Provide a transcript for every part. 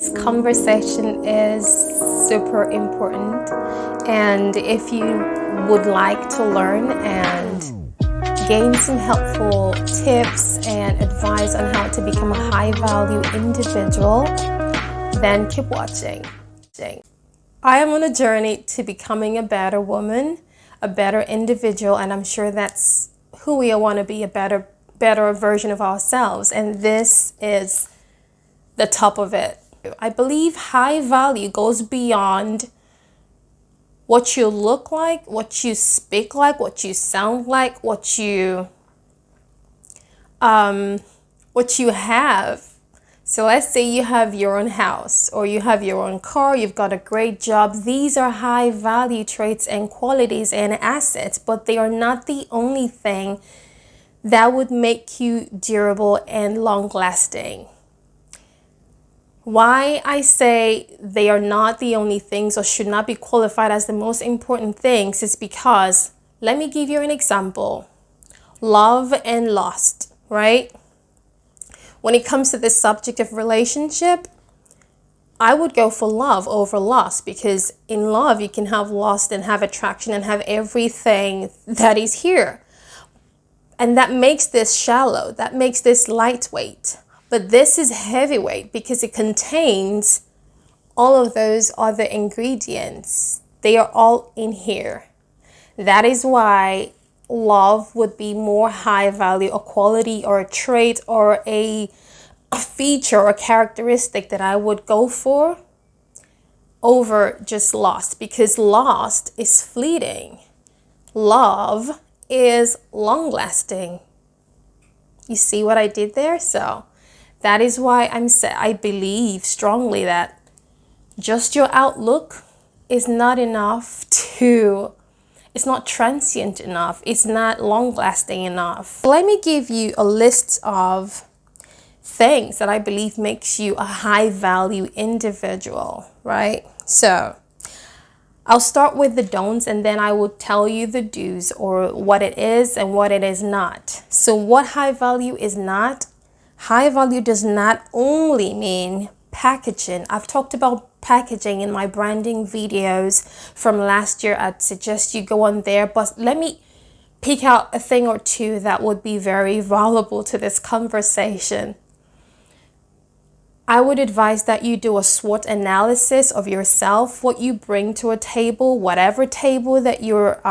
This conversation is super important, and if you would like to learn and gain some helpful tips and advice on how to become a high-value individual, then keep watching. I am on a journey to becoming a better woman, a better individual, and I'm sure that's who we want to be, a better version of ourselves, and this is the top of it. I believe high value goes beyond what you look like, what you speak like, what you sound like, what you have. So let's say you have your own house or you have your own car, you've got a great job. These are high value traits and qualities and assets, but they are not the only thing that would make you durable and long lasting. Why I say they are not the only things or should not be qualified as the most important things is because, let me give you an example. Love and lust, right? When it comes to this subject of relationship, I would go for love over lust, because in love you can have lust and have attraction and have everything that is here. And that makes this shallow, that makes this lightweight. But this is heavyweight because it contains all of those other ingredients. They are all in here. That is why love would be more high value, a quality or a trait or a feature or characteristic that I would go for over just lust, because lust is fleeting. Love is long lasting. You see what I did there? So that is why I believe strongly that just your outlook is not enough it's not transient enough. It's not long lasting enough. Let me give you a list of things that I believe makes you a high value individual, right? So I'll start with the don'ts and then I will tell you the do's, or what it is and what it is not. So what high value is not? High value does not only mean packaging. I've talked about packaging in my branding videos from last year. I'd suggest you go on there, but let me pick out a thing or two that would be very valuable to this conversation. I would advise that you do a SWOT analysis of yourself, what you bring to a table, whatever table that you're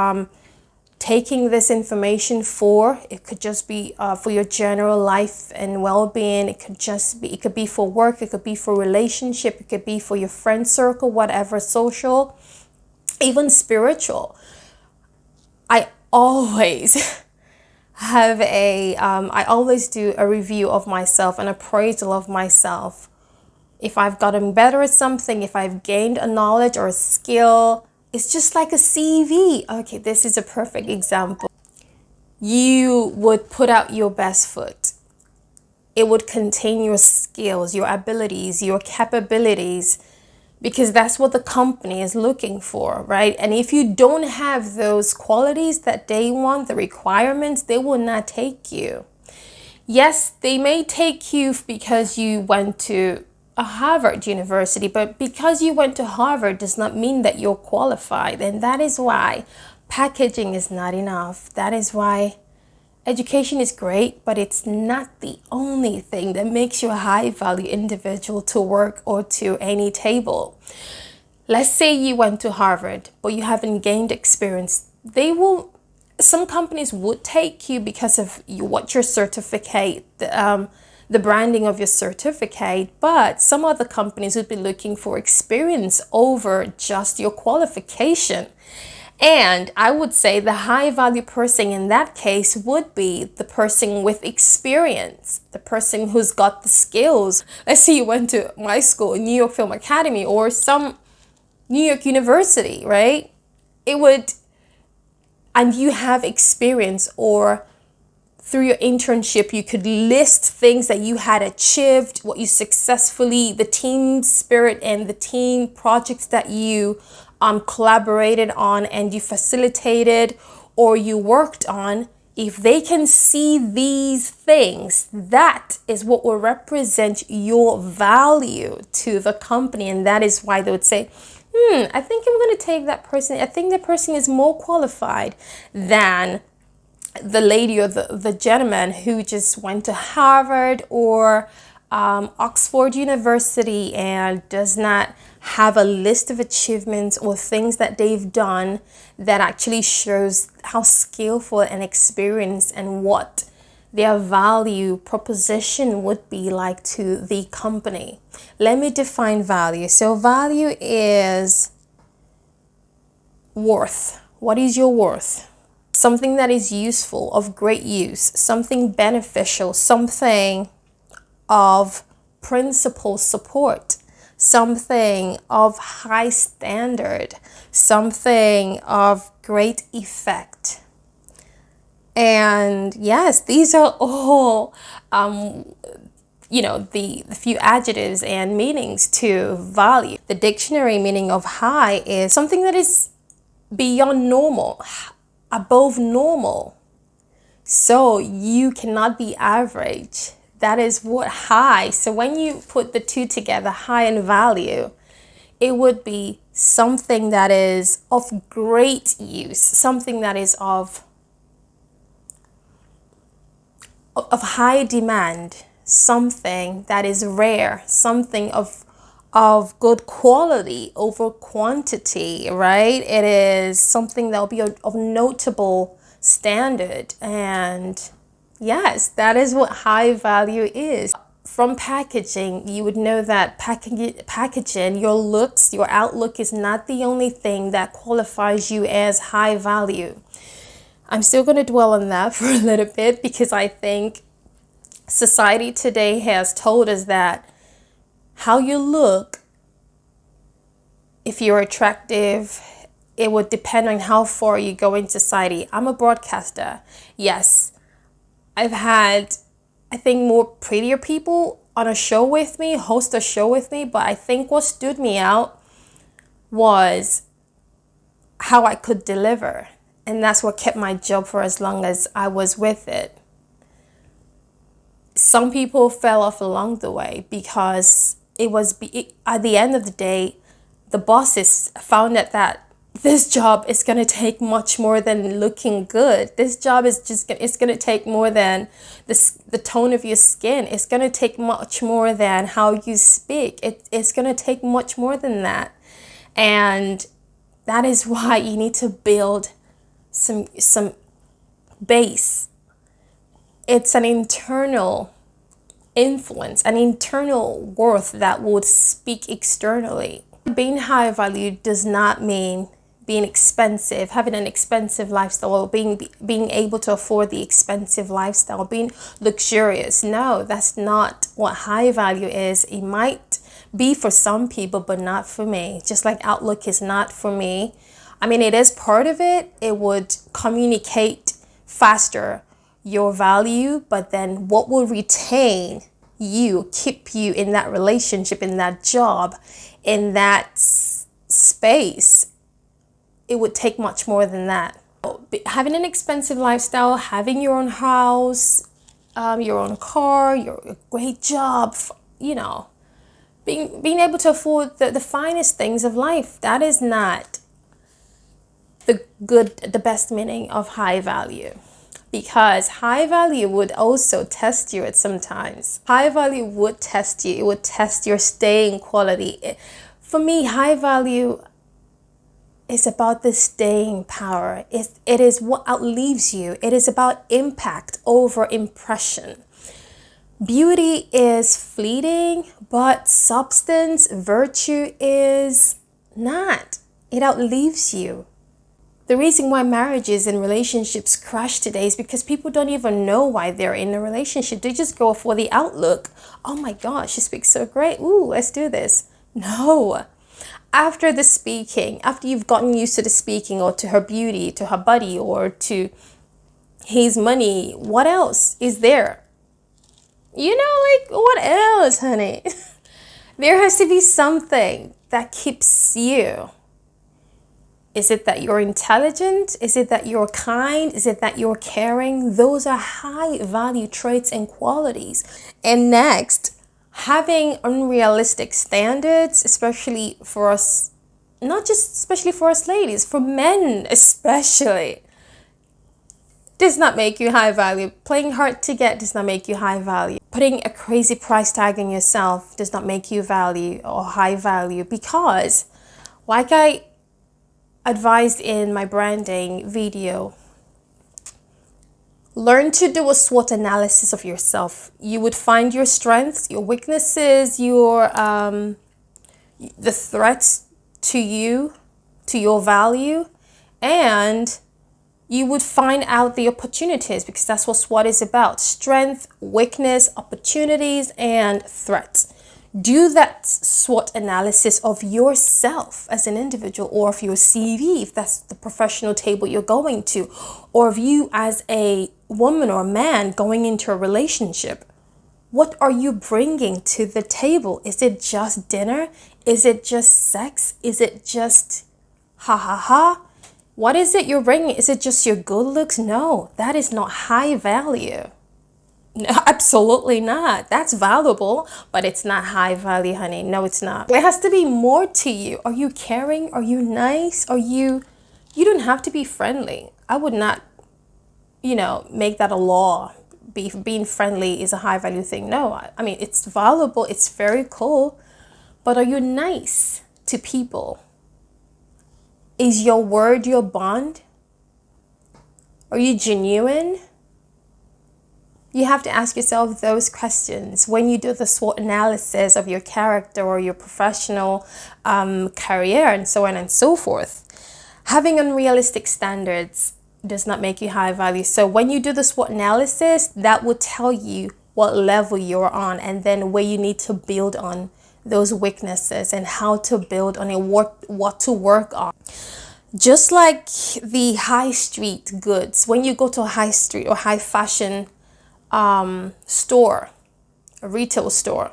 taking this information for. It could just be for your general life and well-being. It could be for work, it could be for relationship, it could be for your friend circle, whatever, social, even spiritual. I always I always do a review of myself, an appraisal of myself. If I've gotten better at something, if I've gained a knowledge or a skill, it's just like a CV. Okay, this is a perfect example. You would put out your best foot. It would contain your skills, your abilities, your capabilities, because that's what the company is looking for, right? And if you don't have those qualities that they want, the requirements, they will not take you. Yes, they may take you because you went to a Harvard University, but because you went to Harvard does not mean that you're qualified. And that is why packaging is not enough. That is why education is great, but it's not the only thing that makes you a high value individual to work or to any table. Let's say you went to Harvard, but you haven't gained experience. Some companies would take you because of what your certificate, the branding of your certificate, but some other companies would be looking for experience over just your qualification. And I would say the high value person in that case would be the person with experience, the person who's got the skills. Let's say you went to my school, New York Film Academy, or some New York University, right? And you have experience, or through your internship, you could list things that you had achieved, what you successfully, the team spirit and the team projects that you collaborated on and you facilitated or you worked on. If they can see these things, that is what will represent your value to the company. And that is why they would say, I think I'm going to take that person. I think that person is more qualified than the lady or the gentleman who just went to Harvard or Oxford University and does not have a list of achievements or things that they've done that actually shows how skillful and experienced and what their value proposition would be like to the company. Let me define value. So value is worth. What is your worth? Something that is useful, of great use, something beneficial, something of principal support, something of high standard, something of great effect. And yes, these are all, the few adjectives and meanings to value. The dictionary meaning of high is something that is beyond normal, above normal. So you cannot be average. That is what high. So when you put the two together, high and value, it would be something that is of great use, something that is of high demand, something that is rare, something of good quality over quantity, right? It is something that will be of notable standard. And yes, that is what high value is. From packaging, you would know that packaging, your looks, your outlook is not the only thing that qualifies you as high value. I'm still going to dwell on that for a little bit because I think society today has told us that how you look, if you're attractive, it would depend on how far you go in society. I'm a broadcaster. Yes, I've had, I think, more prettier people on a show with me, host a show with me, but I think what stood me out was how I could deliver. And that's what kept my job for as long as I was with it. Some people fell off along the way because at the end of the day, the bosses found out that this job is going to take much more than looking good. This job is it's going to take more than the tone of your skin. It's going to take much more than how you speak. It's going to take much more than that. And that is why you need to build some base. It's an internal influence, an internal worth that would speak externally. Being high value does not mean being expensive, having an expensive lifestyle, or being able to afford the expensive lifestyle, being luxurious. No, that's not what high value is. It might be for some people, but not for me. Just like outlook is not for me. I mean, it is part of it. It would communicate faster your value, but then what will retain you, keep you in that relationship, in that job, in that space, it would take much more than that. Having an expensive lifestyle, having your own house, your own car, your great job, being able to afford the finest things of life, that is not the best meaning of high value. Because high value would also test you at some times. High value would test you. It would test your staying quality. For me, high value is about the staying power. It is what outlives you. It is about impact over impression. Beauty is fleeting, but substance, virtue is not. It outlives you. The reason why marriages and relationships crash today is because people don't even know why they're in a relationship. They just go for the outlook. Oh my gosh, she speaks so great. Ooh, let's do this. No. After the speaking, after you've gotten used to the speaking or to her beauty, to her body, or to his money, what else is there? What else, honey? There has to be something that keeps you Is it that you're intelligent? Is it that you're kind? Is it that you're caring? Those are high value traits and qualities. And next, having unrealistic standards, especially for us, not just especially for us ladies, for men especially, does not make you high value. Playing hard to get does not make you high value. Putting a crazy price tag on yourself does not make you value or high value, because like I advised in my branding video, learn to do a SWOT analysis of yourself. You would find your strengths, your weaknesses, your the threats to you, to your value, and you would find out the opportunities, because that's what SWOT is about: strength, weakness, opportunities, and threats. Do that SWOT analysis of yourself as an individual, or of your CV, if that's the professional table you're going to, or of you as a woman or man going into a relationship. What are you bringing to the table? Is it just dinner? Is it just sex? Is it just ha ha ha? What is it you're bringing? Is it just your good looks? No, that is not high value. No, absolutely not. That's valuable, but it's not high value, honey. No, it's not. There has to be more to you. Are you caring? Are you nice? You don't have to be friendly. I would not, make that a law. Being friendly is a high value thing. No, I mean, it's valuable. It's very cool. But are you nice to people? Is your word your bond? Are you genuine? You have to ask yourself those questions when you do the SWOT analysis of your character or your professional career, and so on and so forth. Having unrealistic standards does not make you high value. So when you do the SWOT analysis, that will tell you what level you're on, and then where you need to build on those weaknesses and how to build on it, what to work on. Just like the high street goods, when you go to a high street or high fashion store, a retail store,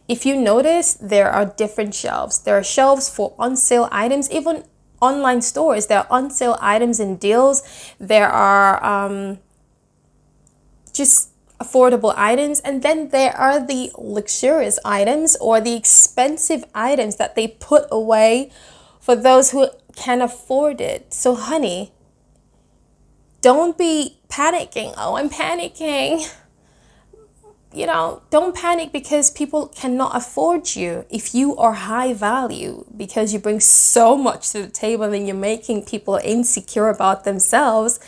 if you notice, there are different shelves. There are shelves for on sale items. Even online stores, there are on sale items and deals. There are just affordable items, and then there are the luxurious items or the expensive items that they put away for those who can afford it. So honey, don't be panicking. Oh, I'm panicking. Don't panic because people cannot afford you. If you are high value because you bring so much to the table and you're making people insecure about themselves,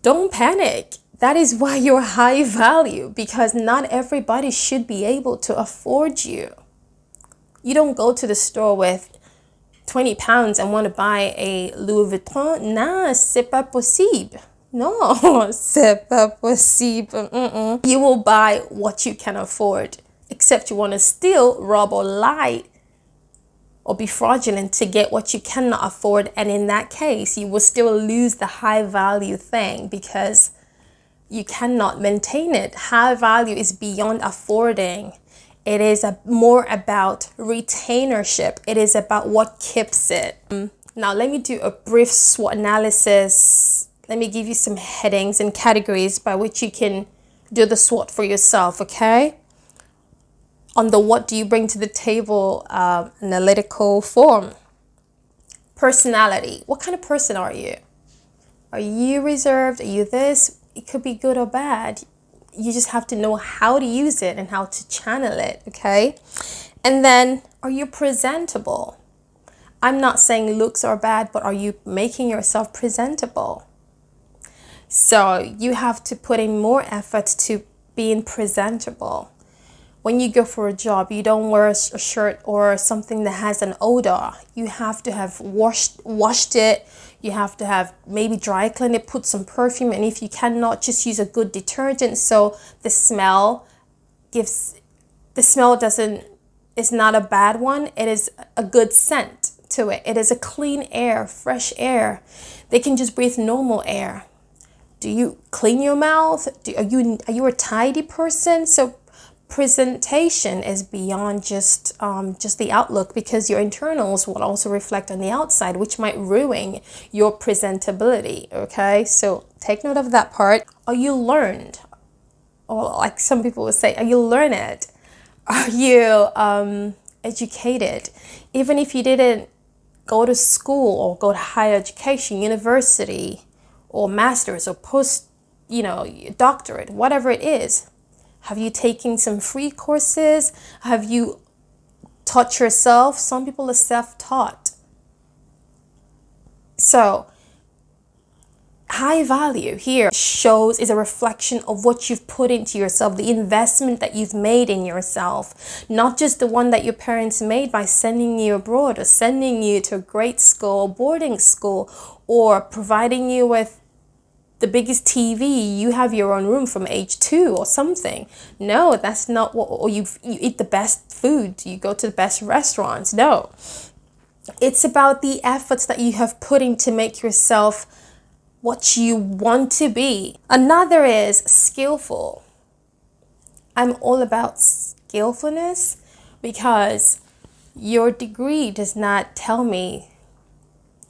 don't panic. That is why you're high value, because not everybody should be able to afford you. You don't go to the store with 20 pounds and want to buy a Louis Vuitton. Nah, c'est pas possible. No, c'est pas possible. You will buy what you can afford, except you want to steal, rob, or lie, or be fraudulent to get what you cannot afford. And in that case, you will still lose the high value thing because you cannot maintain it. High value is beyond affording. It is more about retainership. It is about what keeps it. Now, let me do a brief SWOT analysis. Let me give you some headings and categories by which you can do the SWOT for yourself, okay? On the what do you bring to the table analytical form. Personality. What kind of person are you? Are you reserved? Are you this? It could be good or bad. You just have to know how to use it and how to channel it, okay? And then, are you presentable? I'm not saying looks are bad, but are you making yourself presentable? So you have to put in more effort to being presentable. When you go for a job, you don't wear a shirt or something that has an odor. You have to have washed it. You have to have maybe dry clean it, put some perfume, and if you cannot, just use a good detergent so the smell is not a bad one. It is a good scent to it. It is a clean air, fresh air. They can just breathe normal air. Do you clean your mouth? Are you a tidy person? So presentation is beyond just the outlook, because your internals will also reflect on the outside, which might ruin your presentability. Okay, so take note of that part. Are you learned? Or like some people would say, are you learned? Are you educated? Even if you didn't go to school or go to higher education, university, or master's or post, doctorate, whatever it is. Have you taken some free courses? Have you taught yourself? Some people are self-taught. So high value here is a reflection of what you've put into yourself, the investment that you've made in yourself, not just the one that your parents made by sending you abroad or sending you to a great school, boarding school, or providing you with the biggest TV. You have your own room from age 2 or something. No, that's not what, or you eat the best food, you go to the best restaurants. No, it's about the efforts that you have put in to make yourself what you want to be. Another is skillful. I'm all about skillfulness, because your degree does not tell me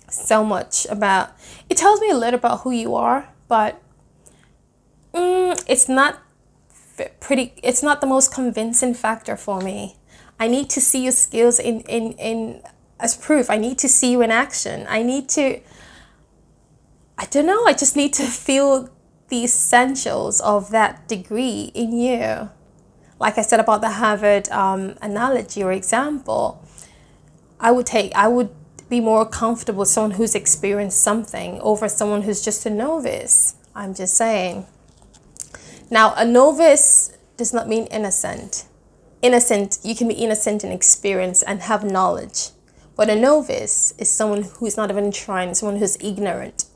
so much about, it tells me a little about who you are, but it's not the most convincing factor for me. I need to see your skills in as proof. I need to see you in action. I don't know, I just need to feel the essentials of that degree in you. Like I said about the Harvard analogy or example, I would be more comfortable with someone who's experienced something over someone who's just a novice. I'm just saying. Now, a novice does not mean innocent. Innocent, you can be innocent in experience and have knowledge. But a novice is someone who's not even trying, someone who's ignorant,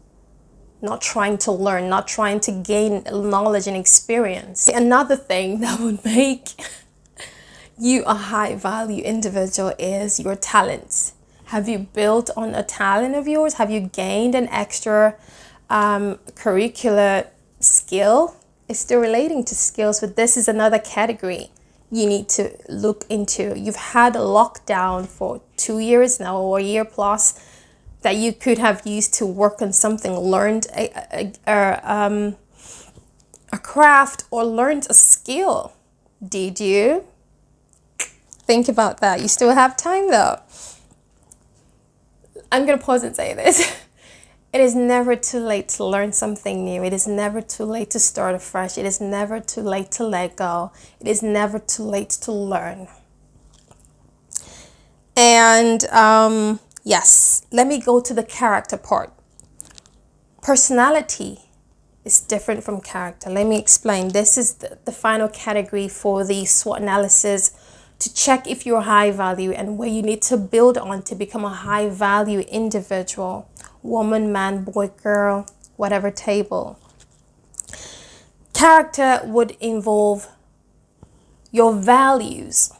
not trying to learn, not trying to gain knowledge and experience. Another thing that would make you a high value individual is your talents. Have you built on a talent of yours? Have you gained an extra curricular skill? It's still relating to skills, but this is another category you need to look into. You've had a lockdown for 2 years now, or a year plus, that you could have used to work on something, learned a craft, or learned a skill. Did you? Think about that. You still have time though. I'm going to pause and say this. It is never too late to learn something new. It is never too late to start afresh. It is never too late to let go. It is never too late to learn. And yes, let me go to the character part. Personality is different from character. Let me explain. This is the final category for the SWOT analysis, to check if you're high value and where you need to build on to become a high value individual. Woman, man, boy, girl, whatever table. Character would involve your values,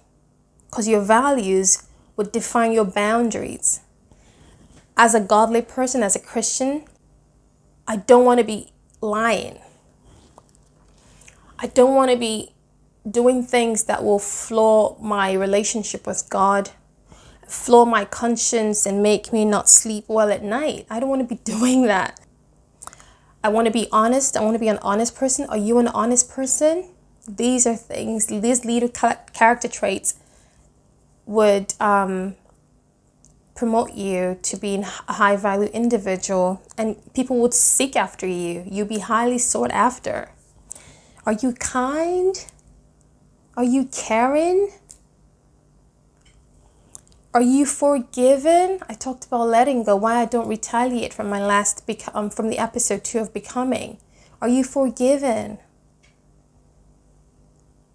because your values would define your boundaries. As a godly person, as a Christian, I don't want to be lying. I don't want to be doing things that will flaw my relationship with God, flaw my conscience, and make me not sleep well at night. I don't want to be doing that. I want to be honest. I want to be an honest person. Are you an honest person? These are things, these leader character traits would promote you to being a high value individual, and people would seek after you. You'll be highly sought after. Are you kind? Are you caring? Are you forgiven? I talked about letting go, why I don't retaliate from my from the episode 2 of becoming. Are you forgiven?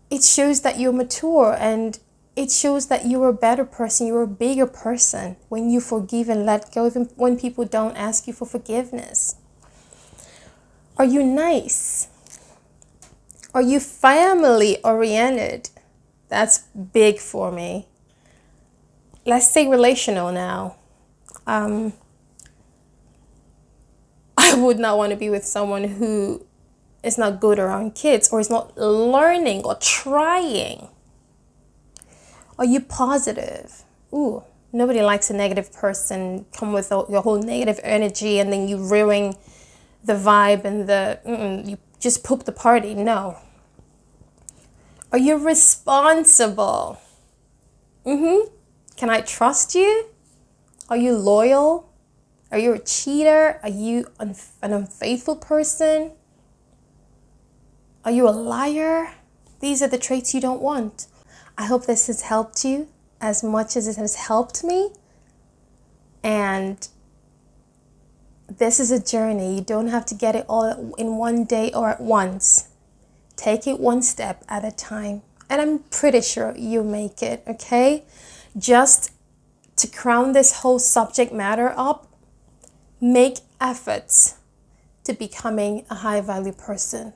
It shows that you're mature, and it shows that you're a better person, you're a bigger person when you forgive and let go, even when people don't ask you for forgiveness. Are you nice? Are you family oriented? That's big for me. Let's say relational now. I would not want to be with someone who is not good around kids or is not learning or trying? Are you positive? Ooh, nobody likes a negative person. Come with your whole negative energy and then you ruin the vibe and you just poop the party. No. Are you responsible? Can I trust you? Are you loyal? Are you a cheater? Are you an unfaithful person? Are you a liar? These are the traits you don't want. I hope this has helped you as much as it has helped me. And this is a journey. You don't have to get it all in one day or at once. Take it one step at a time. And I'm pretty sure you'll make it, okay? Just to crown this whole subject matter up, make efforts to becoming a high value person.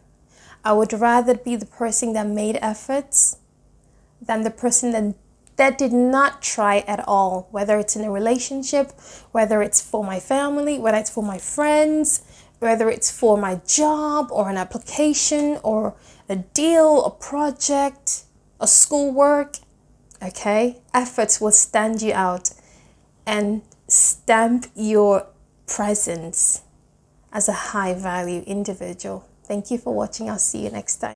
I would rather be the person that made efforts than the person that did not try at all, whether it's in a relationship, whether it's for my family, whether it's for my friends, whether it's for my job or an application or a deal, a project, a schoolwork. Okay? Efforts will stand you out and stamp your presence as a high value individual. Thank you for watching. I'll see you next time.